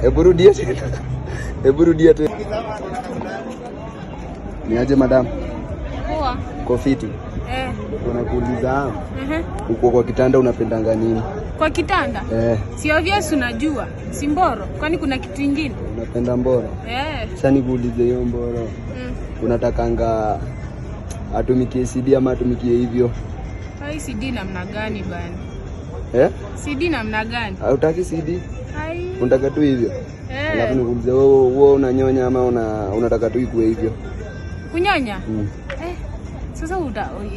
Hebu rudia tena. Hebu rudia tena. Niaje madam? Poa. Kofiti. Unakuuliza uko kwa kitanda unapendanga nini? Kwa kitanda? Si obvious unajua. Si mboro. Kwani kuna kitu kingine? Unapenda mboro? Sasa nikuulize hiyo mboro. Unatakanga atumikie CD ama atumikie hivyo? Hai CD namna gani bana? CD namna gani? Hautaki CD? Hai. Unataka tu hivyo? Alafu nikuulize wewe unanyonya ama unataka tu ikuwe hivyo? Kunyonya? Sasa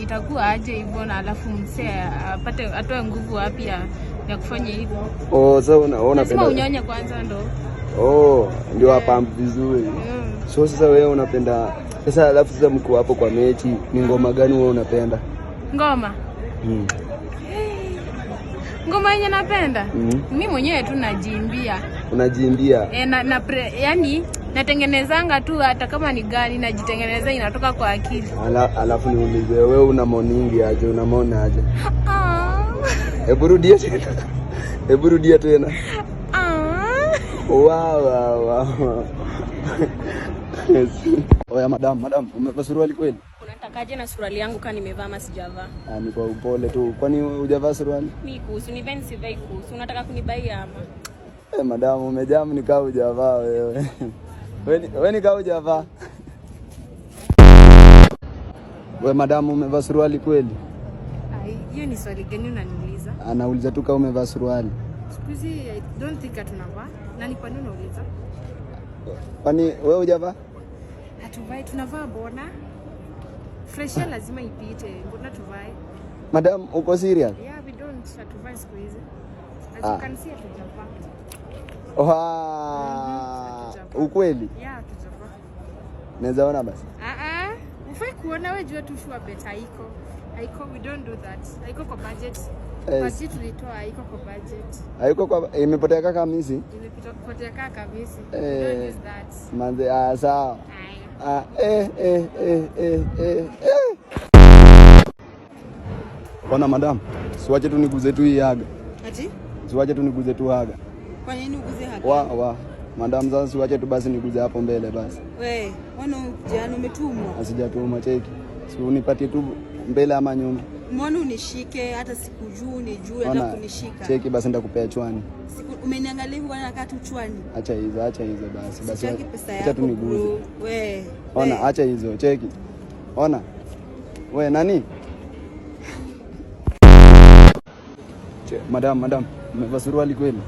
itakuwa aje hivyo na alafu msee apate atoe nguvu wapi ya kufanya hivyo? Sasa unapenda. Sema unyonye kwanza ndo. Ndio hapa vizuri. So sasa wewe unapenda sasa, alafu sasa mko hapo kwa mechi, ni ngoma gani wewe unapenda? Ngoma? Ngoma yenye napenda? Mimi mwenyewe tu najiimbia. Unajiimbia? Yani natengenezanga tu, hata kama ni gani najitengeneza, inatoka kwa akili. Alafu niulize wewe una moningi aje, unamona aje? Hebu rudia tena. Hebu rudia tena. Wow. Oya madam, umevaa suruali kweli? Unatakaje na suruali yangu kama nimevaa ama sijavaa? Ni kwa upole tu. Kwani hujavaa suruali? Mimi kuhusu ni veni sivai kuhusu. Unataka kunibaia ama? Madam umejamu nikaa hujavaa wewe. Wewe nikaa hujavaa. Wewe madam umevaa suruali kweli? Hiyo ni swali gani unaniuliza? Anauliza tu kama umevaa suruali. Sikuzi I don't think tunavaa. Nani kwa nini unauliza? Kwani wewe hujavaa? Hatuvai, tunavaa bona. Fresh lazima ipite. Mbona tuvae? Madam, uko serious? Yeah, we don't hatuvai siku hizi. As you can see hatujavaa. Ukweli? Yeah, hatujavaa. Naweza ona basi? Ufai kuona wewe jua tu sure bet haiko. We don't do that. Haiko kwa budget. Budget tulitoa haiko kwa budget. Haiko kwa imepotea kaka Hamisi? Imepotea kaka Hamisi. Don't use that. Manze sawa. Ona madam, siwache tu niguze tu hii haga. Ati? Siwache tu niguze tu haga. Kwa nini uguze haga? Madam sasa siwache tu basi niguze hapo mbele basi. Wewe, jana umetumwa? Asijatumwa cheki. Si unipatie tu mbele ama nyuma. Mbona unishike hata sikujui nijue hata kunishika. Cheki basi ndakupea chwani. Umeniangalia hivi bwana nakaa tu chwani. Acha hizo basi. Sitaki pesa yako. Acha tu niguze. Wewe. Ona acha hizo cheki. Ona. Wewe nani? Madam, umevaa suruali kweli?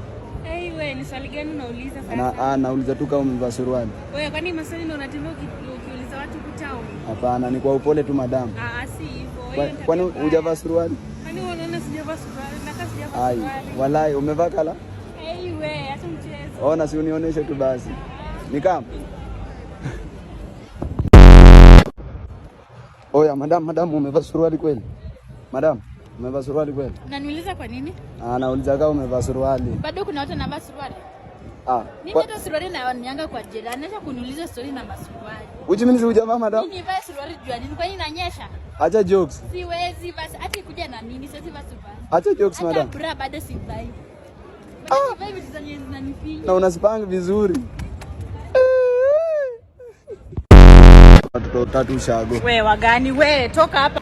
Wewe ni swali gani unauliza sasa? Nauliza tu kama umevaa suruali. Wewe kwani maswali ndio unatembea ukiuliza watu kutao? Hapana, ni kwa upole tu madam. Si hivyo. Kwani hujavaa suruali? Kwani unaona sijavaa suruali? Nataka sijavaa suruali. Walai, umevaa kala? Wewe, acha mchezo. Ona si unionyeshe tu basi. Ni kama. Oya madam umevaa suruali kweli? Madam, umevaa suruali kweli? Unaniuliza kwa nini? Nauliza kama umevaa suruali. Bado kuna watu wanavaa suruali? Mimi hata suruali na nianga kwa jirani, acha kuniuliza story na masuruali. Which means hujavaa madam? Mimi nivaa suruali juu nini? Kwa nini inanyesha? Acha jokes. Siwezi basi, ati kuja na nini? Siwezi vaa suruali. Acha jokes madam. Hata bra bado sivai. Sivai vitu zenye zinanifinya. Na unasipanga vizuri. Watoto 3 ushago. Wewe wagani wewe? Toka hapa.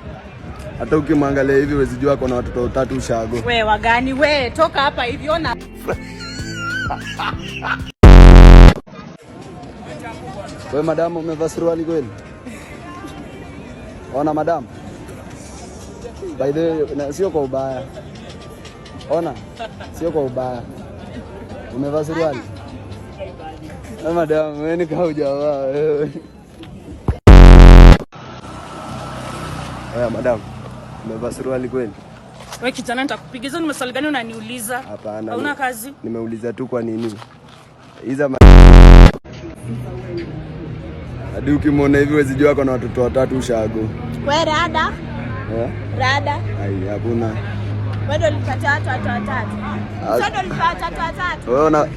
Hata ukimwangalia hivi wewe sijua kuna watoto 3 ushago. Wewe wagani wewe? Toka hapa hivi ona. Wewe madam umevaa suruali kweli? Ona madam. By the way, sio kwa ubaya. Ona. Sio kwa ubaya. Umevaa suruali? Madam, wewe ni kama hujavaa wewe. Madam, umevaa suruali kweli? Wewe kijana nitakupigiza, ni maswali gani unaniuliza? Hapana. Hauna kazi? Nimeuliza tu kwa nini. Hadi ukimwona hivi wewe sijua kuna watoto 3 ushago. Wewe rada? Rada? Hakuna. Wewe ndio ulipata watu 3. Sasa ndio ulipata watu 3. Wewe una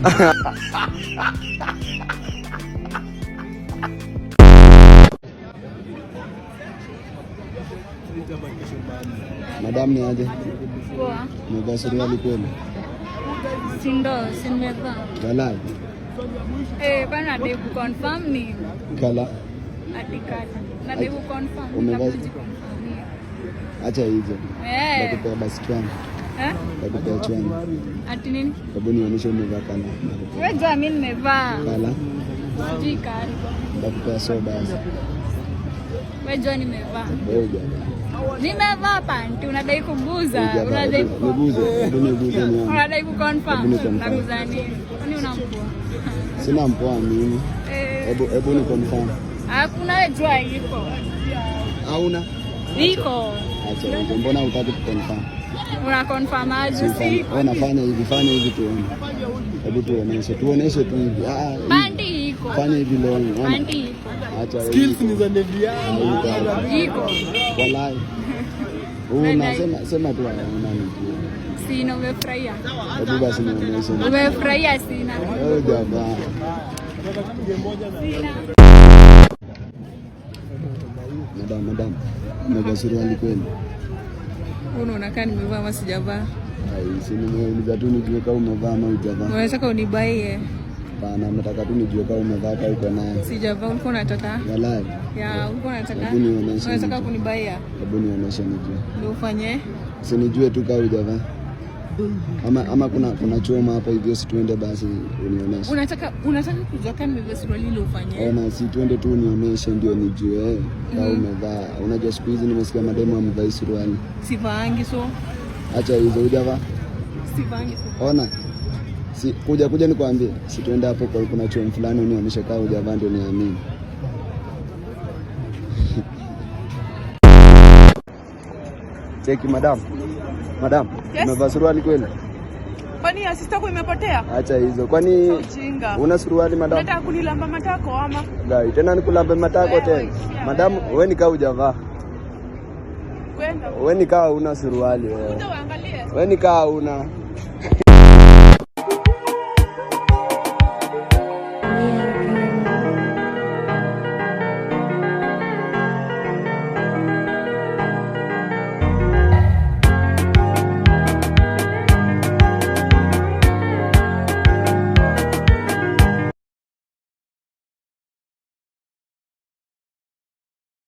Madam ni aje? Poa. Umevaa suruali kweli? Sindo, simevaa. Walai. Bana dai ku confirm ni. Kala. Atikata. Na dai ku confirm. Umevaa. Acha hizo. Nakupea basi chwani. Nakupea chwani. Ati nini? Hebu nionyeshe umevaa kala. Wewe jua mimi nimevaa. Kala. Jikari. Nakupea soda sasa. Wewe jua nimevaa. Wewe jua. Nimevaa panty, unadai kuguza. Unadai kuguza. Unadai ku confirm. Naguza nini? Kwani unampoa? Sina mpoa mimi. Hebu ni confirm. Hakuna jua iko. Hauna? Iko. Acha, mbona hutaki confirm? Una confirm aje? Si. Unafanya hivi tuone. Hebu tuoneshe tu hivi. Panty iko. Fanya hivi leo. Panty iko. Acha. Skills ni za Nevia. Iko. Wallahi. Sema tu unanijua. Sina umefurahia. Hebu basi nionyeshe. Umefurahia sina. Wewe jamaa. Madam. Nimevaa suruali kweli. Unaona kama nimevaa ama sijavaa? Si nimeuliza tu nijue kama umevaa ama hujavaa. Unataka unibaie? Hapana, nataka tu nijue kama umevaa au uko naye. Sijavaa, ulikuwa unataka? Wallahi. Ya, ulikuwa unataka? Hebu nionyeshe. Unataka kunibaia? Hebu nionyeshe nijue. Ndio ufanye? Si nijue tu kama hujavaa. Ama kuna choma hapa hivyo, si tuende basi unionyeshe. Unataka kujua kama nimevaa suruali ile ufanye? Na si tuende tu unionyeshe ndio nijue kama umevaa. Unajua siku hizi nimesikia mademu wamevaa suruali. Sivaangi so. Acha hizo, hujavaa? Sivaangi so. Ona. Si kuja nikwambie, si tuende hapo kwa kuna choma fulani unionyeshe kama hujavaa ndio niamini. Cheki madam. Umevaa suruali kweli? Kwani assist yako imepotea? Acha hizo. Kwani una suruali madam? Unataka kunilamba matako ama? Gai, tena nikulambe matako tena. Madam, wewe nikaa hujavaa. Kwenda. Wewe nikaa una suruali wewe. Kuja uangalie. Wewe nikaa una